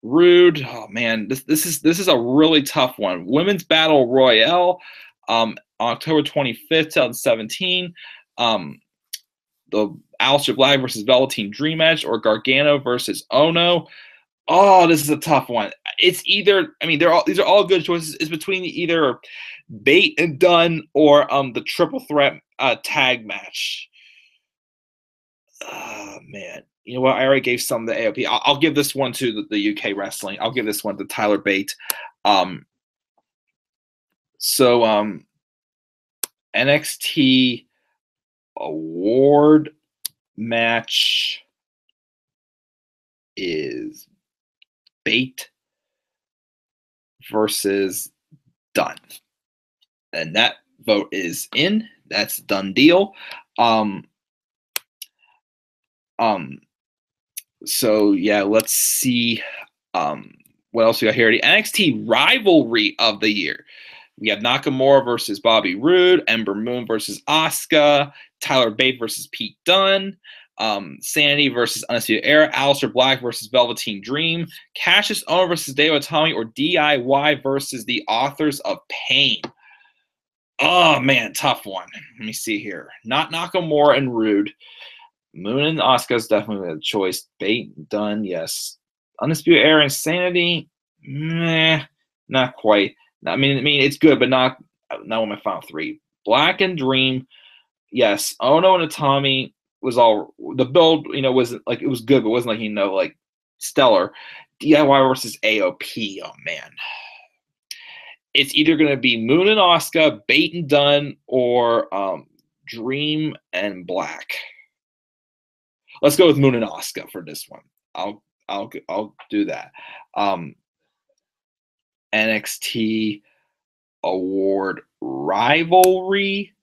Rude. Oh man, this is a really tough one. Women's Battle Royale, October 25th, 2017. The Aleister Black versus Velveteen Dream match, or Gargano versus Ono. Oh, this is a tough one. It's either, these are all good choices. It's between either Bate and Dunn or the triple threat tag match. Oh man. You know what? I already gave some to AOP. I'll give this one to the UK wrestling. I'll give this one to Tyler Bate. NXT award match is Bate versus Dunn. And that vote is in. That's a done deal. So yeah, let's see what else we got here. The NXT rivalry of the year. We have Nakamura versus Bobby Roode, Ember Moon versus Asuka, Tyler Bate versus Pete Dunne, Sanity versus Undisputed Era, Aleister Black versus Velveteen Dream, Cassius Ohno versus Dave Tommy, or DIY versus the Authors of Pain. Oh man, tough one. Let me see here. Not Nakamura and Roode. Moon and Asuka is definitely a choice. Bate, Dunn, yes. Undisputed Era and Sanity, meh, not quite. I mean, it's good, but not one of my final three. Black and Dream, yes. Ono and Itami was all the build. Wasn't like it was good, but it wasn't like like stellar. DIY versus AOP. Oh man, it's either gonna be Moon and Asuka, Bate and Dunn, or Dream and Black. Let's go with Moon and Asuka for this one. I'll do that. NXT award rivalry.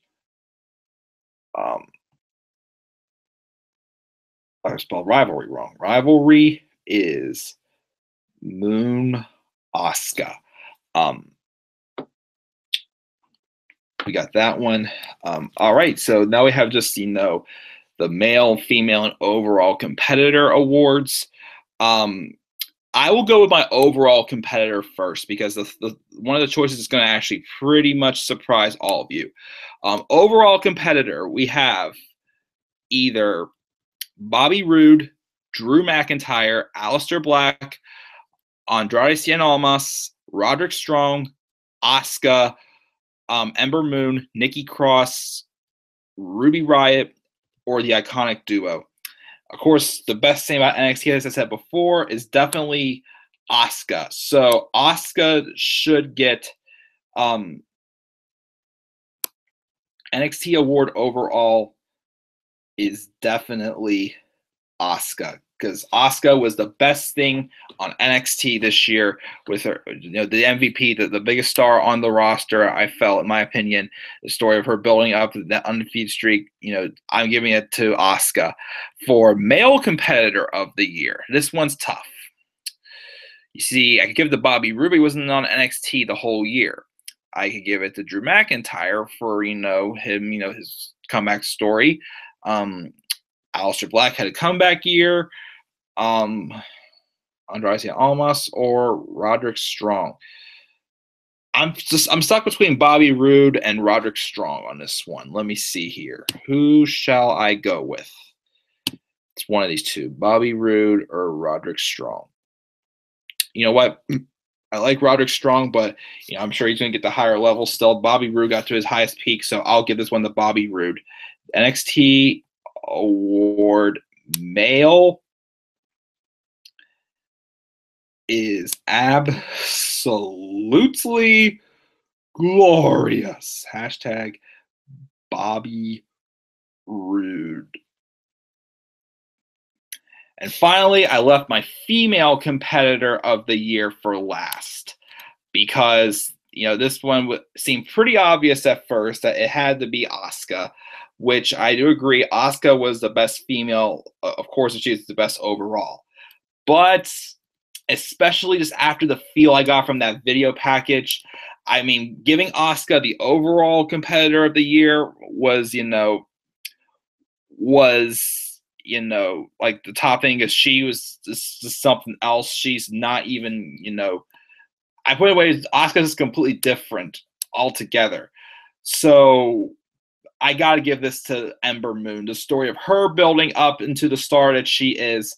I spelled rivalry wrong. Rivalry is Moon Asuka. We got that one. All right, so now we have just the male, female, and overall competitor awards. I will go with my overall competitor first because one of the choices is going to actually pretty much surprise all of you. Overall competitor, we have either Bobby Roode, Drew McIntyre, Aleister Black, Andrade Cien Almas, Roderick Strong, Asuka, Ember Moon, Nikki Cross, Ruby Riott, or the Iconic Duo. Of course, the best thing about NXT, as I said before, is definitely Asuka. So Asuka should get NXT award overall is definitely Asuka, because Asuka was the best thing on NXT this year with her, the MVP, the biggest star on the roster. I felt, in my opinion, the story of her building up that undefeated streak. I'm giving it to Asuka. For male competitor of the year, this one's tough. You see, I could give it to Bobby Roode. He wasn't on NXT the whole year. I could give it to Drew McIntyre for him, his comeback story. Aleister Black had a comeback year. Andrade Almas or Roderick Strong. I'm stuck between Bobby Roode and Roderick Strong on this one. Let me see here. Who shall I go with? It's one of these two, Bobby Roode or Roderick Strong. You know what? I like Roderick Strong, but I'm sure he's going to get the higher level still. Bobby Roode got to his highest peak, so I'll give this one to Bobby Roode. NXT award male is absolutely glorious. Hashtag Bobby Roode. And finally, I left my female competitor of the year for last because, this one seemed pretty obvious at first that it had to be Asuka, which I do agree. Asuka was the best female. Of course, she's the best overall. But especially just after the feel I got from that video package, I mean, giving Asuka the overall competitor of the year was, like the top thing, is she was just something else. She's not even, I put it away, Asuka's completely different altogether. So I got to give this to Ember Moon. The story of her building up into the star that she is,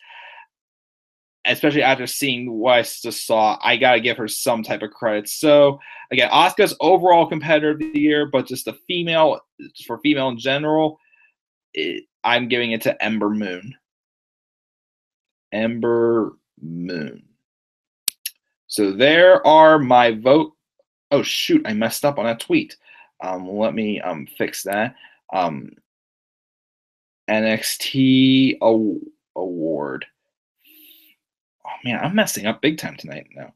especially after seeing what I just saw, I got to give her some type of credit. So, again, Asuka's overall competitor of the year, but just for female in general, I'm giving it to Ember Moon. Ember Moon. So there are my vote. Oh, shoot, I messed up on that tweet. Let me fix that. NXT award. Oh, man, I'm messing up big time tonight now.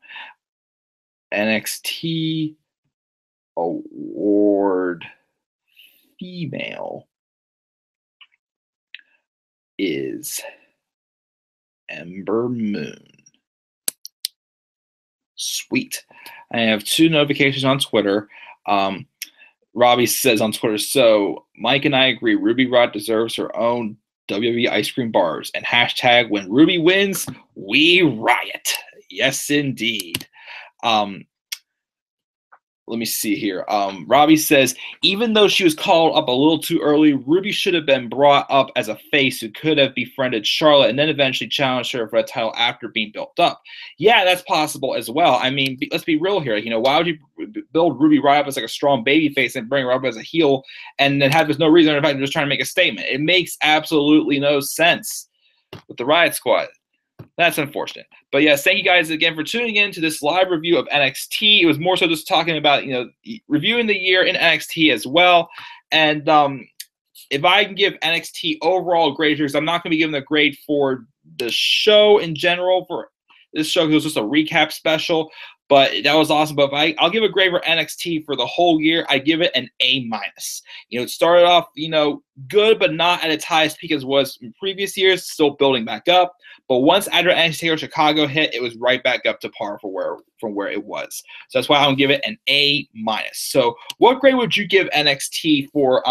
NXT award female is Ember Moon. Sweet. I have 2 notifications on Twitter. Robbie says on Twitter, so Mike and I agree Ruby Rod deserves her own WWE ice cream bars. And hashtag when Ruby wins, we riot. Yes, indeed. Let me see here. Robbie says, even though she was called up a little too early, Ruby should have been brought up as a face who could have befriended Charlotte and then eventually challenged her for a title after being built up. Yeah, that's possible as well. I mean, let's be real here. Why would you build Ruby right up as like a strong baby face and bring her up as a heel and then have there's no reason, in fact, just trying to make a statement? It makes absolutely no sense with the Riot Squad. That's unfortunate. But yes, thank you guys again for tuning in to this live review of NXT. It was more so just talking about, reviewing the year in NXT as well. And if I can give NXT overall a grade here, because I'm not going to be giving a grade for the show in general for this show, because it was just a recap special. But that was awesome. But if I'll give a grade for NXT for the whole year. I give it an A-. It started off, good, but not at its highest peak as it was in previous years, still building back up. But once after NXT Chicago hit, it was right back up to par from where it was. So that's why I'm gonna give it an A-. So what grade would you give NXT for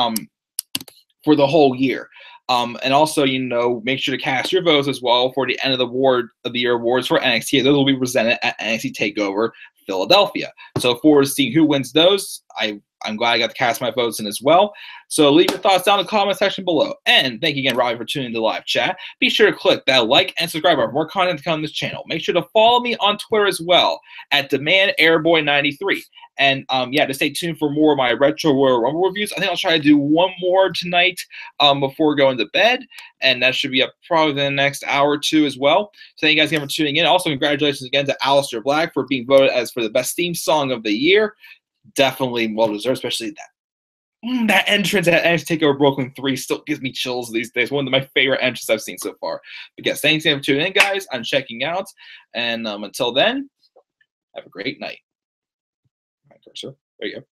the whole year? And also, make sure to cast your votes as well for the end of the year awards for NXT. Those will be presented at NXT TakeOver Philadelphia. So forward to seeing who wins those. I'm glad I got to cast my votes in as well. So leave your thoughts down in the comment section below. And thank you again, Robbie, for tuning in to live chat. Be sure to click that like and subscribe for more content to come on this channel. Make sure to follow me on Twitter as well at DemandAirboy93. And to stay tuned for more of my Retro Royal Rumble reviews. I think I'll try to do one more tonight before going to bed. And that should be up probably in the next hour or two as well. So thank you guys again for tuning in. Also, congratulations again to Aleister Black for being voted as for the best theme song of the year. definitely well deserved, especially that entrance at NXT TakeOver Brooklyn 3 still gives me chills these days. One of my favorite entrances I've seen so far. But yes, thanks again for tuning in, guys. I'm checking out. And until then, have a great night. My cursor. There you go.